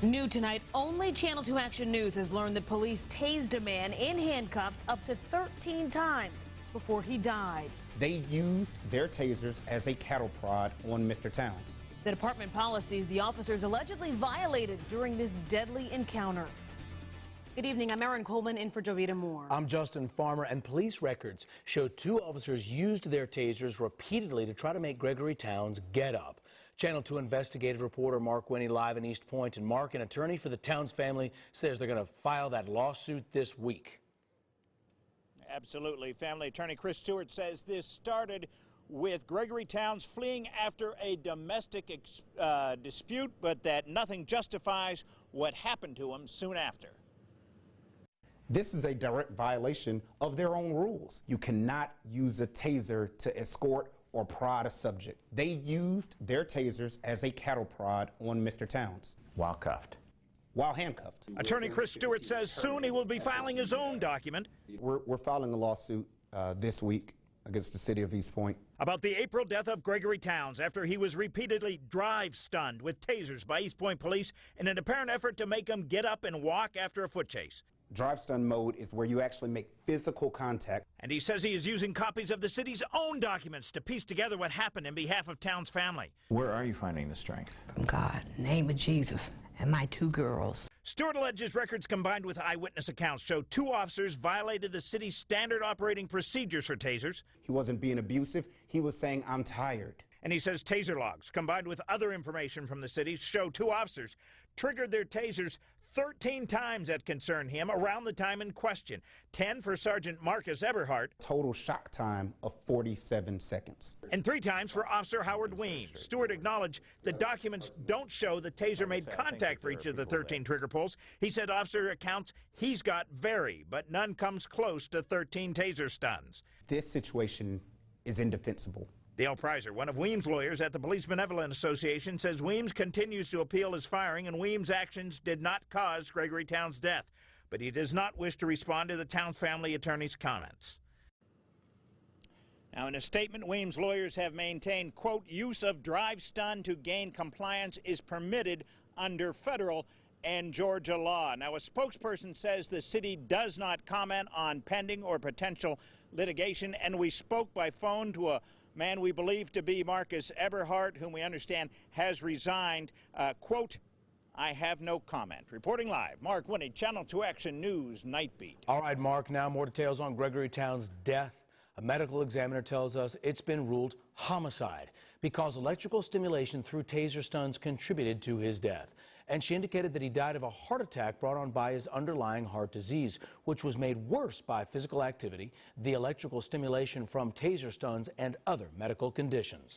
New tonight, only Channel 2 Action News has learned that police tased a man in handcuffs up to 13 times before he died. They used their tasers as a cattle prod on Mr. Towns. The department policies the officers allegedly violated during this deadly encounter. Good evening, I'm Erin Coleman in for Jovita Moore. I'm Justin Farmer, and police records show two officers used their tasers repeatedly to try to make Gregory Towns get up. Channel 2 investigative reporter Mark Winnie live in East Point. And Mark, an attorney for the Towns family, says they're going to file that lawsuit this week. Absolutely. Family attorney Chris Stewart says this started with Gregory Towns fleeing after a domestic dispute, but that nothing justifies what happened to him soon after. This is a direct violation of their own rules. You cannot use a taser to escort or prod a subject. They used their tasers as a cattle prod on Mr. Towns. While cuffed. While handcuffed. Attorney Chris Stewart says soon he will be filing his own document. We're filing a lawsuit this week against the city of East Point about the April death of Gregory Towns after he was repeatedly drive-stunned with tasers by East Point police in an apparent effort to make him get up and walk after a foot chase. Drive-stun mode is where you actually make physical contact. And he says he is using copies of the city's own documents to piece together what happened in behalf of Towns' family. Where are you finding the strength? From God, in the name of Jesus, and my two girls. Stewart alleges records combined with eyewitness accounts show two officers violated the city's standard operating procedures for tasers. He wasn't being abusive. He was saying, "I'm tired." And he says taser logs, combined with other information from the city, show two officers triggered their tasers 13 times that concerned him around the time in question. 10 for Sergeant Marcus Eberhardt. Total shock time of 47 seconds. And 3 times for Officer Howard Weems. Stewart acknowledged the documents don't show the taser made contact for each of the 13 trigger pulls. He said officer accounts he's got vary, but none comes close to 13 taser stuns. This situation is indefensible. Dale Prizer, one of Weems' lawyers at the Police Benevolent Association, says Weems continues to appeal his firing and Weems' actions did not cause Gregory Towns' death. But he does not wish to respond to the Towns family attorney's comments. Now, in a statement, Weems' lawyers have maintained, quote, use of drive-stun to gain compliance is permitted under federal and Georgia law. Now, a spokesperson says the city does not comment on pending or potential litigation, and we spoke by phone to a man we believe to be Marcus Eberhardt, whom we understand has resigned. Quote, I have no comment. Reporting live, Mark Winnie, Channel 2 Action News, Night Beat. All right, Mark, now more details on Gregory Towns' death. A medical examiner tells us it's been ruled homicide because electrical stimulation through taser stuns contributed to his death. And she indicated that he died of a heart attack brought on by his underlying heart disease, which was made worse by physical activity, the electrical stimulation from taser stuns, and other medical conditions.